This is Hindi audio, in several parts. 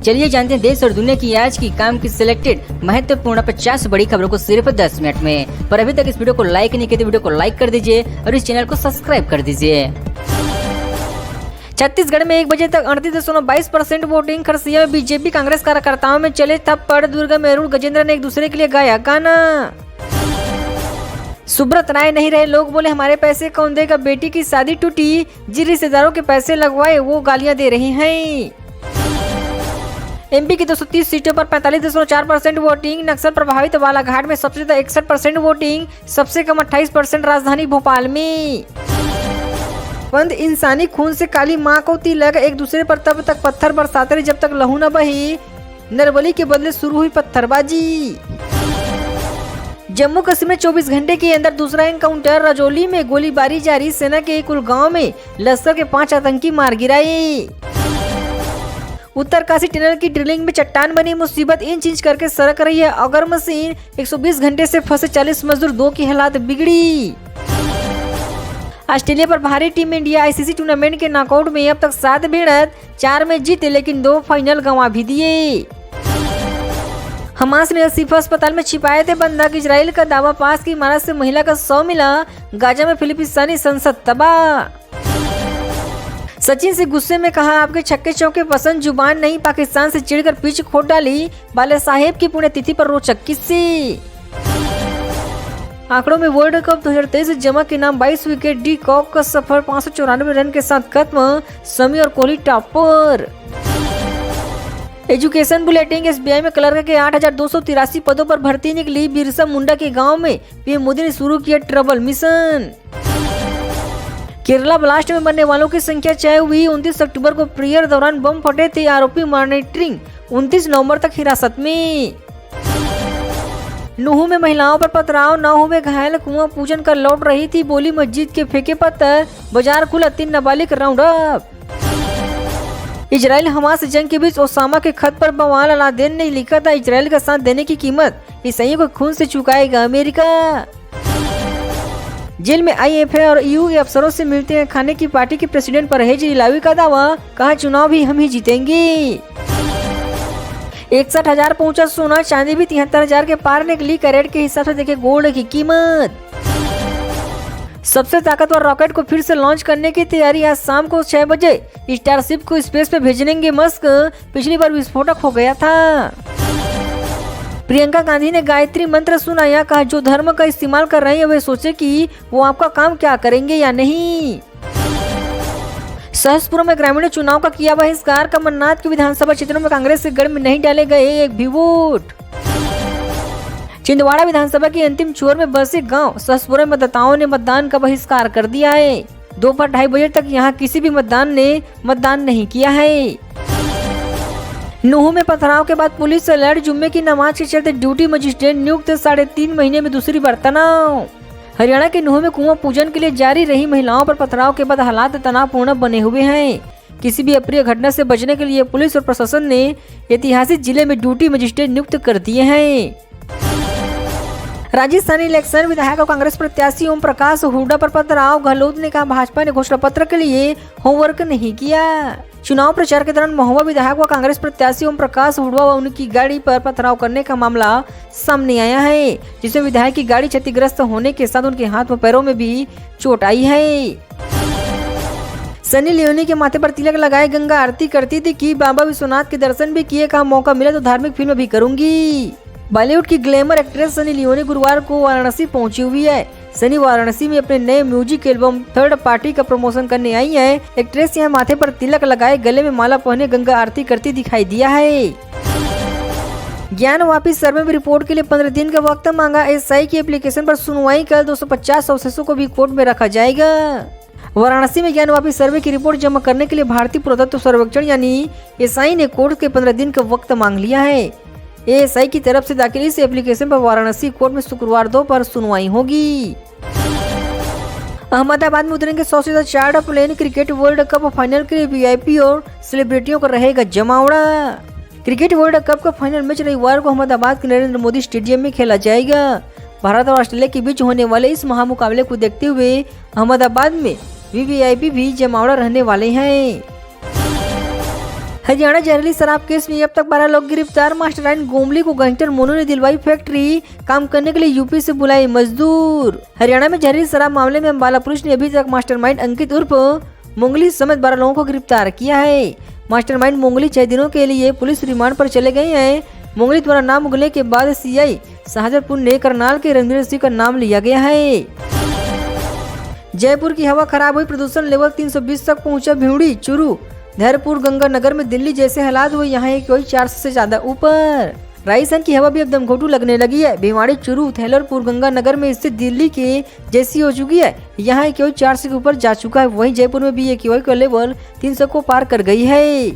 चलिए जानते हैं देश और दुनिया की आज की काम की सिलेक्टेड महत्वपूर्ण 50 बड़ी खबरों को सिर्फ 10 मिनट में। पर अभी तक इस वीडियो को लाइक नहीं किया तो वीडियो को लाइक कर दीजिए और इस चैनल को सब्सक्राइब कर दीजिए। छत्तीसगढ़ में 1 बजे तक 38.22% वोटिंग। खरसिया में बीजेपी कांग्रेस कार्यकर्ताओं में चले थप्पड़। दुर्गा में अरुण गजेंद्र ने एक दूसरे के लिए गाया गाना। सुब्रत राय नहीं रहे, लोग बोले हमारे पैसे कौन देगा। बेटी की शादी टूटी, जिन रिश्तेदारों के पैसे लगवाए वो गालियां दे रही हैं। एमपी की 230 सीटों पर 45.4% वोटिंग। नक्सल प्रभावित बालाघाट में सबसे ज्यादा 61% वोटिंग, सबसे कम 28% राजधानी भोपाल में। बंद इंसानी खून से काली मां को तिलक। एक दूसरे पर तब तक पत्थर बरसाते रहे जब तक लहू न बही। नरबली के बदले शुरू हुई पत्थरबाजी। जम्मू कश्मीर में 24 घंटे के अंदर दूसरा एनकाउंटर। रजौली में गोलीबारी जारी। सेना के कुलगांव में लश्कर के 5 आतंकी मार गिराए। उत्तरकाशी टनल की ड्रिलिंग में चट्टान बनी मुसीबत। इंच इंच करके सरक रही है अगर मशीन। 120 घंटे से फंसे 40 मजदूर, 2 की हालात बिगड़ी। ऑस्ट्रेलिया पर भारी टीम इंडिया। आईसीसी टूर्नामेंट के नॉकआउट में अब तक 7 भिड़ंत, 4 में जीते लेकिन 2 फाइनल गंवा भी दिए। हमास ने असीफा अस्पताल में छिपाए थे बंधक। इजराइल का दावा पास की इमारत से महिला का 100 मिला। गाजा में फिलिस्तीनी संसद तबाह। सचिन से गुस्से में कहा आपके छक्के चौके पसंद जुबान नहीं। पाकिस्तान से चिढ़कर पिच खोद डाली। बाला साहेब की पुण्यतिथि पर रोचक किस्से। आंकड़ों में वर्ल्ड कप 2023 जमा के नाम 22 विकेट। डी कॉक का सफर 594 रन के साथ खत्म। समी और Kohli topper. Education bulletin. SBI में क्लर्क के 8,283 पदों पर भर्ती निकली। बिरसा मुंडा के गांव में पीएम मोदी ने शुरू किया ट्रबल मिशन। केरला ब्लास्ट में मरने वालों की संख्या 6 हुई। 29 अक्टूबर को प्रेयर दौरान बम फटे थे। आरोपी मॉनिटरिंग 29 नवंबर तक हिरासत में। नूह में महिलाओं पर पथराव, 9 हुए घायल। कुआं पूजन कर लौट रही थी, बोली मस्जिद के फेंके पत्थर। बाजार खुला, 3 नाबालिग राउंड अप। इजराइल हमास जंग के बीच ओसामा के खत पर बवाल। अलादीन ने लिखा था इजराइल का साथ देने की कीमत ईसाइयों को खून से चुकाएगा अमेरिका। जेल में आईएफए और ईयू के अफसरों से मिलते हैं खाने की पार्टी के प्रेसिडेंट परहेज इलावी का दावा। कहा चुनाव भी हम ही जीतेंगे। 61,000 पहुंचा सोना, चांदी भी 73,000 के पार निकली। कैरेट के हिसाब से देखे गोल्ड की कीमत। सबसे ताकतवर रॉकेट को फिर से लॉन्च करने की तैयारी। आज शाम को 6 बजे स्टारशिप को स्पेस पे भेजेंगे मस्क। पिछली बार विस्फोटक हो गया था। प्रियंका गांधी ने गायत्री मंत्र सुनाया। कहा जो धर्म का इस्तेमाल कर रहे हैं वे सोचे कि वो आपका काम क्या करेंगे या नहीं। सहसपुर में ग्रामीण चुनाव का किया बहिष्कार। कमलनाथ के विधानसभा क्षेत्रों में कांग्रेस के गढ़ में नहीं डाले गए एक भी वोट। छिंदवाड़ा विधानसभा की अंतिम छोर में बसे गांव सहसपुर में मतदाताओं ने मतदान का बहिष्कार कर दिया है। दोपहर 2:30 बजे तक यहां किसी भी मतदान ने मतदान नहीं किया है। नूह में पथराव के बाद पुलिस अलर्ट। जुम्मे की नमाज के चलते ड्यूटी मजिस्ट्रेट नियुक्त। 3.5 महीने में दूसरी बार तनाव। हरियाणा के नूह में कुआं पूजन के लिए जारी रही महिलाओं पर पथराव के बाद हालात तनावपूर्ण बने हुए हैं। किसी भी अप्रिय घटना से बचने के लिए पुलिस और प्रशासन ने ऐतिहासिक जिले में ड्यूटी मजिस्ट्रेट नियुक्त कर दिए हैं। राजस्थानी इलेक्शन विधायक और कांग्रेस प्रत्याशी ओम प्रकाश हुड्डा पर पथराव। गहलोत ने कहा भाजपा ने घोषणा पत्र के लिए होमवर्क नहीं किया। चुनाव प्रचार के दौरान महुआ विधायक व कांग्रेस प्रत्याशी ओम प्रकाश हुड्डा व उनकी गाड़ी पर पथराव करने का मामला सामने आया है, जिसमें विधायक की गाड़ी क्षतिग्रस्त होने के साथ उनके हाथ व पैरों में भी चोट आई है। सनी लियोनी के माथे पर तिलक लगाए गंगा आरती करती थी कि बाबा विश्वनाथ के दर्शन भी किए। कहा मौका मिला तो धार्मिक फिल्म भी करूंगी। बॉलीवुड की ग्लैमर एक्ट्रेस सनी लियोनी गुरुवार को वाराणसी पहुंची हुई है। सनी वाराणसी में अपने नए म्यूजिक एल्बम थर्ड पार्टी का प्रमोशन करने आई है। एक्ट्रेस यहां माथे पर तिलक लगाए, गले में माला पहने गंगा आरती करती दिखाई दिया है। ज्ञान वापी सर्वे में रिपोर्ट के लिए 15 दिन का वक्त मांगा। एसआई की एप्लीकेशन पर सुनवाई कल। 250 अवशेषों को भी कोर्ट में रखा जाएगा। वाराणसी में ज्ञान वापी सर्वे की रिपोर्ट जमा करने के लिए भारतीय पुरातत्व सर्वेक्षण यानी एसआई ने कोर्ट के 15 दिन का वक्त मांग लिया है। एएसआई की तरफ से दाखिल इस एप्लीकेशन पर वाराणसी कोर्ट में शुक्रवार दोपहर सुनवाई होगी। अहमदाबाद में उतरेंगे 100 से ज्यादा chartered plane. Cricket world cup final के लिए वीआईपी और सेलिब्रिटियों का रहेगा जमावड़ा। क्रिकेट वर्ल्ड कप का फाइनल मैच रविवार को अहमदाबाद के नरेंद्र मोदी स्टेडियम में खेला जाएगा। भारत और ऑस्ट्रेलिया के बीच होने वाले इस महामुकाबले को देखते हुए अहमदाबाद में वीवीआईपी भी जमावड़ा रहने वाले हैं। हरियाणा जहरीली शराब केस में अब तक 12 लोग गिरफ्तार। मास्टरमाइंड गोमली को गैंगस्टर मोनू ने दिलवाई फैक्ट्री, काम करने के लिए यूपी से बुलाए मजदूर। हरियाणा में जहरीली शराब मामले में अम्बाला पुलिस ने अभी तक मास्टरमाइंड अंकित उर्फ मोंगली समेत 12 लोगों को गिरफ्तार किया है। मास्टरमाइंड मोंगली 6 दिनों के लिए पुलिस रिमांड पर चले गए हैं। मोंगली द्वारा नाम उगलने के बाद सीआई शाहजरपुर ने करनाल के रणवीर सिंह का नाम लिया गया है। जयपुर की हवा खराब हुई, प्रदूषण लेवल 320 तक पहुंचा। भिवड़ी, चूरू, धैरपुर, गंगानगर में दिल्ली जैसे हालात हुए, यहाँ एक 400 से ज्यादा ऊपर। राजस्थान की हवा भी अब दमघोटू लगने लगी है। भिवाड़ी, चूरू, थैलरपुर, गंगानगर में स्थित दिल्ली के जैसी हो चुकी है। यहाँ एक 400 के ऊपर जा चुका है। वहीं जयपुर में भी एक का लेवल 300 को पार कर गई है।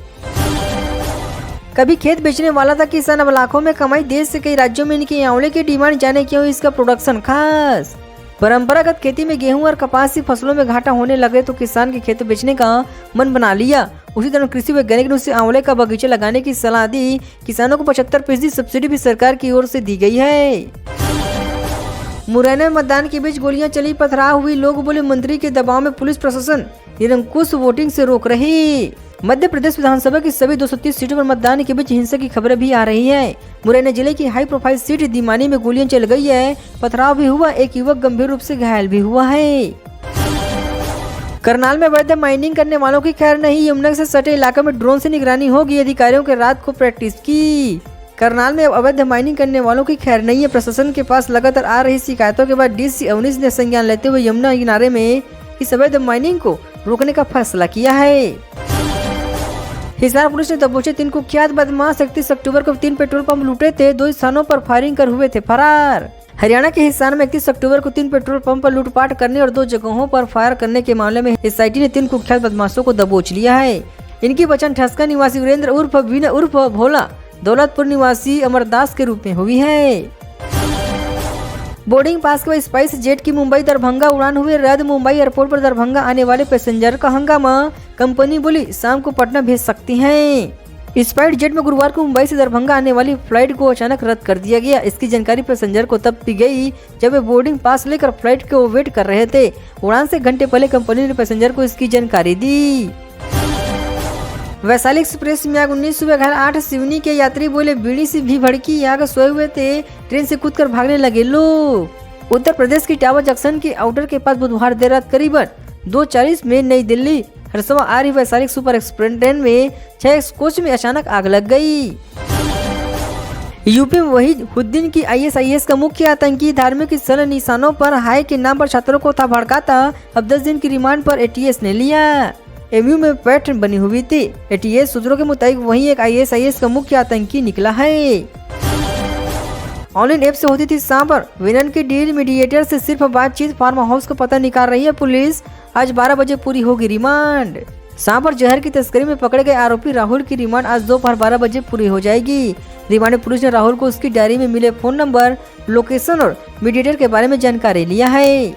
कभी खेत बेचने वाला था किसान, अब लाखों में कमाई। देश से कई राज्यों में इनके आंवले की डिमांड, जाने क्यों इसका प्रोडक्शन खास। परंपरागत खेती में गेहूं और कपास की फसलों में घाटा होने लगे तो किसान के खेत बेचने का मन बना लिया। उसी तरह कृषि वैज्ञानिक ने उसे आंवले का बगीचा लगाने की सलाह दी। किसानों को 75% सब्सिडी भी सरकार की ओर से दी गई है। मुरैना में मतदान के बीच गोलियां चली, पथराव हुई। लोग बोले मंत्री के दबाव में पुलिस प्रशासन निरंकुश वोटिंग से रोक रही। मध्य प्रदेश विधानसभा की सभी 230 सीटों पर मतदान के बीच हिंसा की खबरें भी आ रही है। मुरैना जिले की हाई प्रोफाइल सीट दीमानी में गोलियां चल गई है, पथराव भी हुआ, एक युवक गंभीर रूप से घायल भी हुआ है। करनाल में अवैध माइनिंग करने वालों की खैर नहीं, यमुना से सटे इलाके में ड्रोन से निगरानी होगी। अधिकारियों के रात को प्रैक्टिस की। करनाल में अवैध माइनिंग करने वालों की खैर नहीं है। प्रशासन के पास लगातार आ रही शिकायतों के बाद डीसी अवनीश ने संज्ञान लेते हुए यमुना किनारे में इस अवैध माइनिंग को रोकने का फैसला किया है। हिसार पुलिस ने दबोचे 3 कुख्यात बदमाश। 31 अक्टूबर को 3 पेट्रोल पंप लूटे थे, 2 स्थानों पर फायरिंग कर हुए थे फरार। हरियाणा के हिसार में 31 अक्टूबर को 3 पेट्रोल पंप पर लूटपाट करने और 2 जगहों पर फायर करने के मामले में एसआईटी ने 3 कुख्यात बदमाशों को दबोच लिया है। इनकी पहचान ठसका निवासी वीरेंद्र उर्फ विनय उर्फ भोला, दौलतपुर निवासी अमरदास के रूप में हुई है। बोर्डिंग पास के बाद स्पाइस जेट की मुंबई दरभंगा उड़ान हुई रद्द। मुंबई एयरपोर्ट पर दरभंगा आने वाले पैसेंजर का हंगामा, कंपनी बोली शाम को पटना भेज सकती हैं। स्पाइस जेट में गुरुवार को मुंबई से दरभंगा आने वाली फ्लाइट को अचानक रद्द कर दिया गया। इसकी जानकारी पैसेंजर को तब दी गई जब वे बोर्डिंग पास लेकर फ्लाइट को वेट कर रहे थे। उड़ान से घंटे पहले कंपनी ने पैसेंजर को इसकी जानकारी दी। वैशाली एक्सप्रेस में आग, 19 सुबह घायल 8 सिवनी के यात्री बोले बीड़ी से भी भड़की आग, सोए हुए थे, ट्रेन से कूदकर भागने लगे लोग। उत्तर प्रदेश की टावर जंक्शन के आउटर के पास बुधवार देर रात करीबन 2:40 में नई दिल्ली हरसवा आ रही वैशाली सुपर एक्सप्रेस ट्रेन में 6 कोच में अचानक आग लग गई। यूपी में वहीदुद्दीन की ISIS का मुख्य आतंकी धार्मिक स्थल निशानों पर हाय के नाम पर छात्रों को था भड़काता। अब 10 दिन की रिमांड पर ATS ने लिया। MU में पैटर्न बनी हुई थी। ATS सूत्रों के मुताबिक वहीं एक ISIS का मुख्य आतंकी निकला है। ऑनलाइन ऐप से होती थी सांपर, विलन की डील मीडिएटर से सिर्फ बातचीत, फार्म हाउस का पता निकाल रही है पुलिस। आज 12 बजे पूरी होगी रिमांड। सांपर जहर की तस्करी में पकड़े गए आरोपी राहुल की रिमांड आज दोपहर 12 बजे पूरी हो जाएगी। रिमांड में पुलिस ने राहुल को उसकी डायरी में मिले फोन नंबर, लोकेशन और मीडिएटर के बारे में जानकारी लिया है।